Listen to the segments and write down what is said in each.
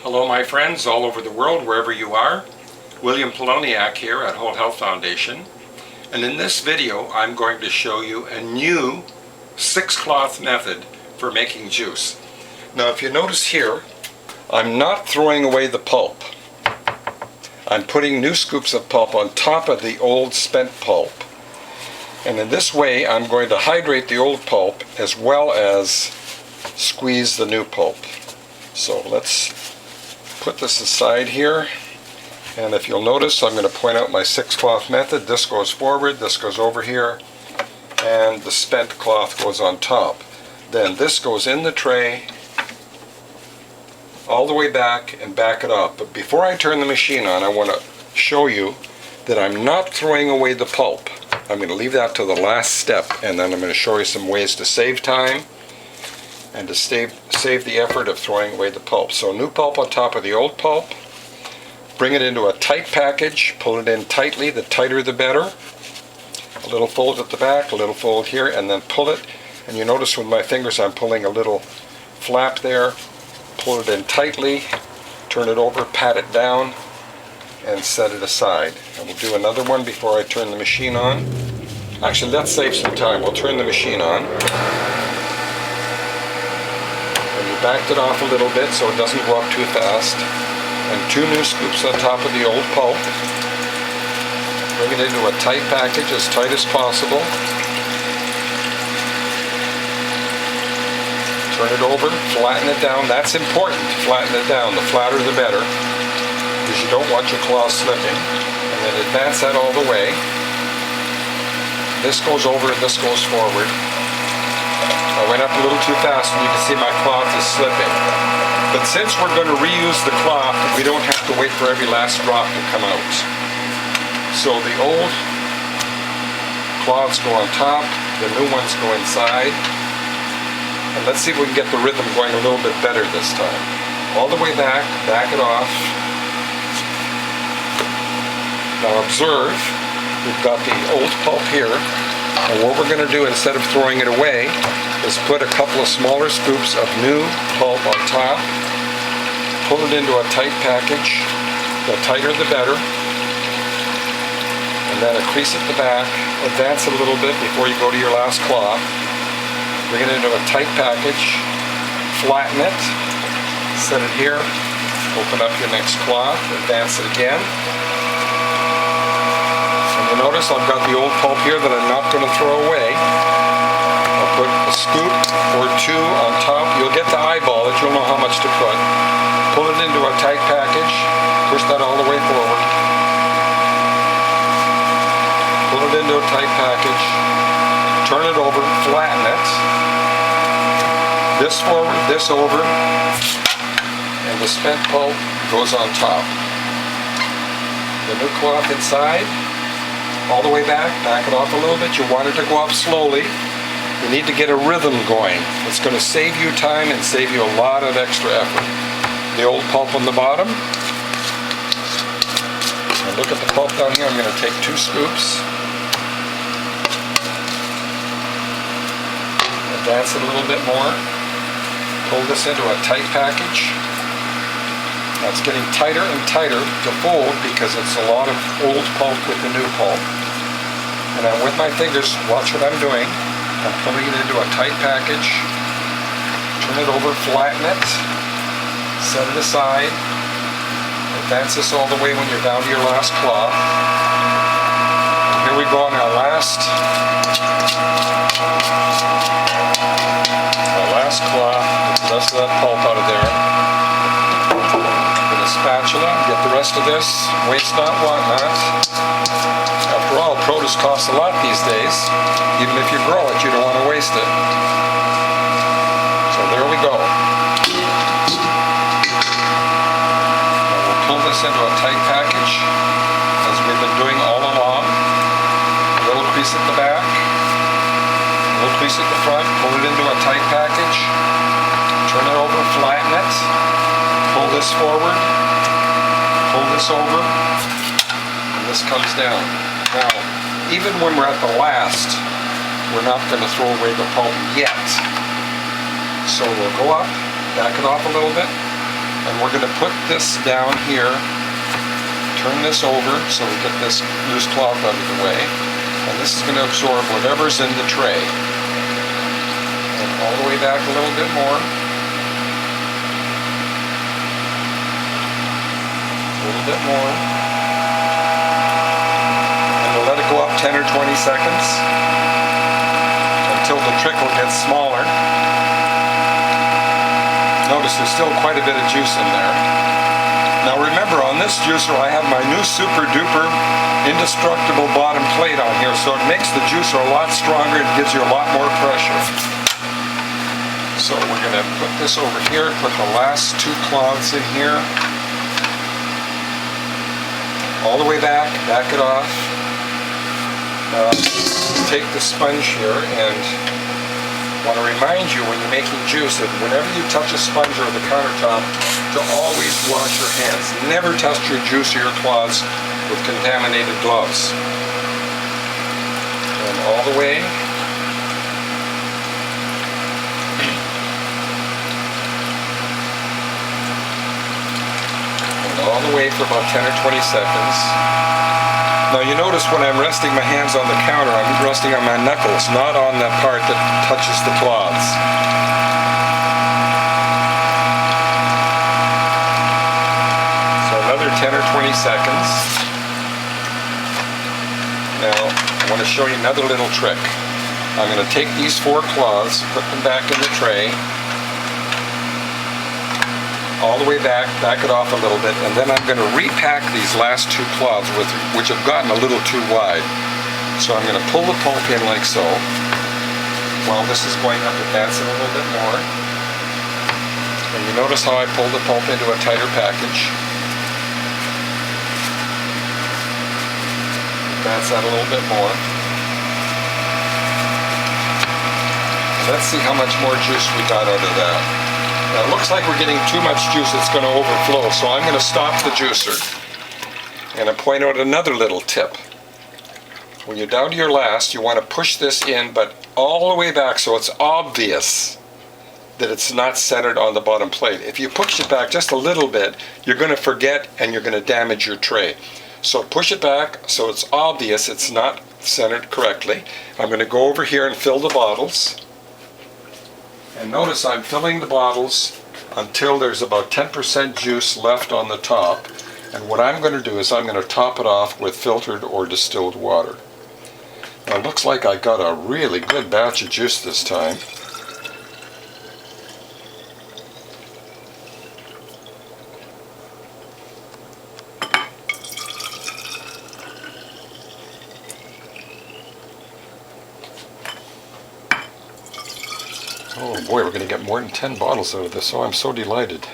Hello my friends all over the world, wherever you are. William Poloniak here at Whole Health Foundation. And in this video I'm going to show you a new 6-cloth method for making juice. Now if you notice here, I'm not throwing away the pulp. I'm putting new scoops of pulp on top of the old spent pulp. And in this way I'm going to hydrate the old pulp as well as squeeze the new pulp. So let's put this aside here, and if you'll notice I'm going to point out my 6-cloth method. This goes forward, this goes over here, and the spent cloth goes on top. Then this goes in the tray all the way back and back it up. But before I turn the machine on, I want to show you that I'm not throwing away the pulp. I'm going to leave that to the last step, and then I'm going to show you some ways to save time and to save the effort of throwing away the pulp. So new pulp on top of the old pulp. Bring it into a tight package, pull it in tightly, the tighter the better. A little fold at the back, a little fold here, and then pull it. And you notice with my fingers I'm pulling a little flap there. Pull it in tightly, turn it over, pat it down, and set it aside. And we'll do another one before I turn the machine on. Actually, let's save some time. We'll turn the machine on. Backed it off a little bit so it doesn't go up too fast, and 2 new scoops on top of the old pulp. Bring it into a tight package, as tight as possible. Turn it over, flatten it down. That's important, flatten it down. The flatter the better, because you don't want your cloth slipping. And then advance that all the way. This goes over and this goes forward. I went up a little too fast and you can see my cloth is slipping. But since we're going to reuse the cloth, we don't have to wait for every last drop to come out. So the old cloths go on top, the new ones go inside. And let's see if we can get the rhythm going a little bit better this time. All the way back, back it off. Now observe, we've got the old pulp here. And what we're going to do, instead of throwing it away, is put a couple of smaller scoops of new pulp on top, pull it into a tight package, the tighter the better, and then a crease at the back, advance it a little bit before you go to your last cloth, bring it into a tight package, flatten it, set it here, open up your next cloth, advance it again. You notice I've got the old pulp here that I'm not going to throw away. I'll put a scoop or 2 on top. You'll get to eyeball it, you'll know how much to put. Pull it into a tight package, push that all the way forward. Pull it into a tight package, turn it over, flatten it. This forward, this over, and the spent pulp goes on top. The new cloth inside. All the way back, back it off a little bit. You want it to go up slowly. You need to get a rhythm going. It's going to save you time and save you a lot of extra effort. The old pulp on the bottom. And look at the pulp down here. I'm going to take 2 scoops. Advance it a little bit more. Pull this into a tight package. Now it's getting tighter and tighter to fold because it's a lot of old pulp with the new pulp. And I'm with my fingers, watch what I'm doing. I'm pulling it into a tight package. Turn it over, flatten it. Set it aside. Advance this all the way when you're down to your last cloth. And here we go on our last cloth. Get the rest of that pulp out of there. Spatula, get the rest of this, waste not, want not. After all, produce costs a lot these days. Even if you grow it, you don't want to waste it. So there we go. Now we'll pull this into a tight package, as we've been doing all along. A little crease at the back, a little crease at the front, pull it into a tight package, turn it over, flatten it, pull this forward, pull this over, and this comes down. Now, even when we're at the last, we're not going to throw away the pulp yet. So we'll go up, back it off a little bit, And we're going to put this down here, turn this over so we get this loose cloth out of the way. And this is going to absorb whatever's in the tray. And all the way back a little bit more. A little bit more. And we'll let it go up 10 or 20 seconds until the trickle gets smaller. Notice there's still quite a bit of juice in there. Now remember, on this juicer I have my new super duper indestructible bottom plate on here, so it makes the juicer a lot stronger and gives you a lot more pressure. So we're going to put this over here, put the last two cloths in here. All the way back it off. Take the sponge here, and I want to remind you when you're making juice that whenever you touch a sponge or the countertop, to always wash your hands. Never touch your juice or your cloths with contaminated gloves. And all the way. And all the way for about 10 or 20 seconds. Now you notice when I'm resting my hands on the counter, I'm resting on my knuckles, not on the part that touches the cloths. So another 10 or 20 seconds. Now I want to show you another little trick. I'm going to take these four cloths, put them back in the tray, all the way back it off a little bit, and then I'm going to repack these last two cloths which have gotten a little too wide. So I'm going to pull the pulp in like so. While this is going up, advance it a little bit more. And you notice how I pulled the pulp into a tighter package. Advance that a little bit more. Let's see how much more juice we got out of that. Now it looks like we're getting too much juice, it's going to overflow, so I'm going to stop the juicer. And I point out another little tip. When you're down to your last, you want to push this in, but all the way back so it's obvious that it's not centered on the bottom plate. If you push it back just a little bit, you're going to forget and you're going to damage your tray. So push it back so it's obvious it's not centered correctly. I'm going to go over here and fill the bottles. And notice I'm filling the bottles until there's about 10% juice left on the top. And what I'm going to do is I'm going to top it off with filtered or distilled water. Now it looks like I got a really good batch of juice this time. Oh boy, we're going to get more than 10 bottles out of this, so I'm so delighted.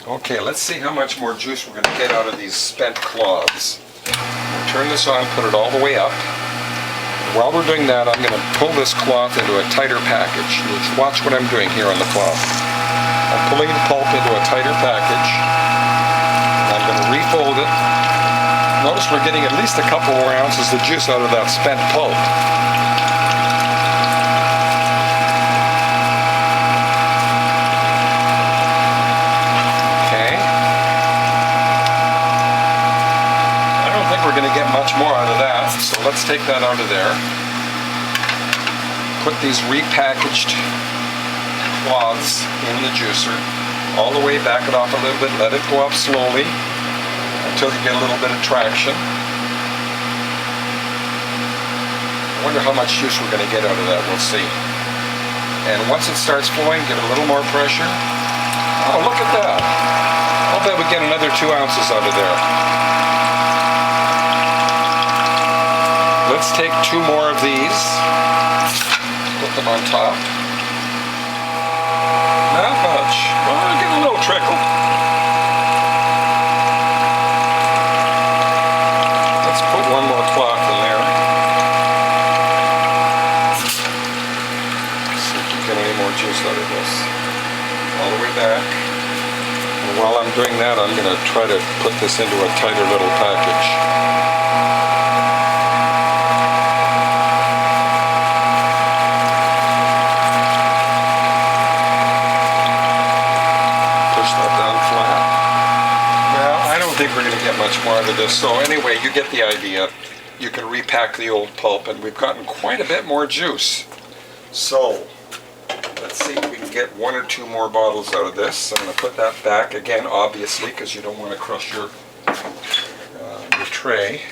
Okay, let's see how much more juice we're going to get out of these spent cloths. We'll turn this on, put it all the way up. While we're doing that, I'm going to pull this cloth into a tighter package. Just watch what I'm doing here on the cloth. I'm pulling the pulp into a tighter package. I'm going to refold it. Notice we're getting at least a couple more ounces of juice out of that spent pulp. Okay. I don't think we're going to get much more out of that, so let's take that out of there. Put these repackaged cloths in the juicer. All the way, back it off a little bit, let it go up slowly until you get a little bit of traction. I wonder how much juice we're going to get out of that, we'll see. And once it starts flowing, give it a little more pressure. Oh, look at that. I'll bet we get another 2 ounces out of there. Let's take 2 more of these, put them on top. Not much. Well, I'll get a little trickle. Let's put one more cloth in there. See if we get any more juice out of this. All the way back. And while I'm doing that, I'm going to try to put this into a tighter little package. that much more out of this. So anyway, you get the idea. You can repack the old pulp, and we've gotten quite a bit more juice. So let's see if we can get 1 or 2 more bottles out of this. I'm going to put that back again, obviously, because you don't want to crush your tray.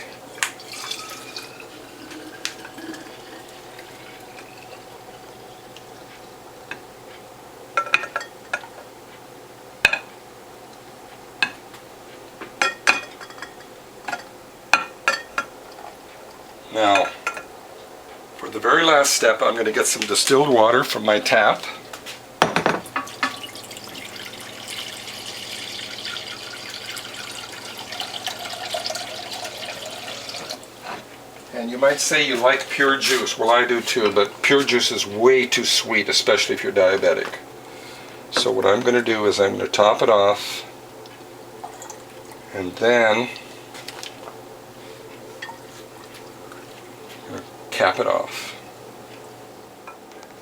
Now, for the very last step, I'm going to get some distilled water from my tap. And you might say you like pure juice. Well, I do too, but pure juice is way too sweet, especially if you're diabetic. So what I'm going to do is I'm going to top it off, and then cap it off.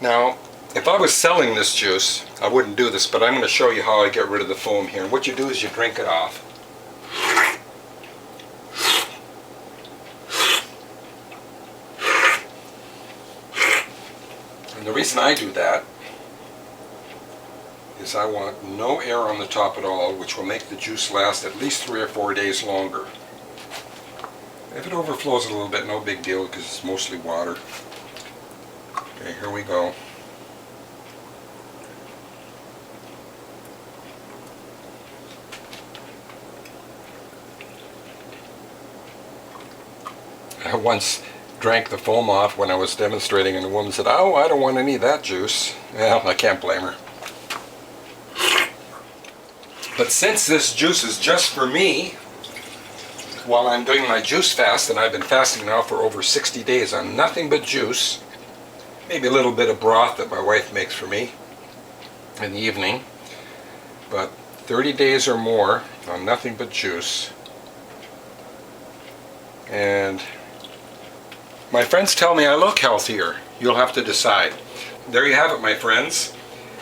Now, if I was selling this juice, I wouldn't do this, but I'm going to show you how I get rid of the foam here. And what you do is you drink it off. And the reason I do that is I want no air on the top at all, which will make the juice last at least 3 or 4 days longer. If it overflows a little bit, no big deal, because it's mostly water. Okay, here we go. I once drank the foam off when I was demonstrating, and the woman said, "Oh, I don't want any of that juice." Well, I can't blame her. But since this juice is just for me, while I'm doing my juice fast, and I've been fasting now for over 60 days on nothing but juice, maybe a little bit of broth that my wife makes for me in the evening, but 30 days or more on nothing but juice. And my friends tell me I look healthier. You'll have to decide. There you have it, my friends.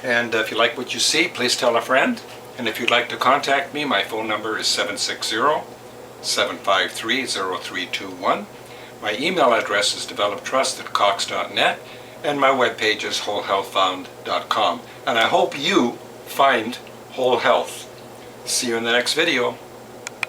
And if you like what you see, please tell a friend. And if you'd like to contact me, my phone number is 760-753-0321. My email address is developtrust@cox.net, and my webpage is wholehealthfound.com. And I hope you find whole health. See you in the next video.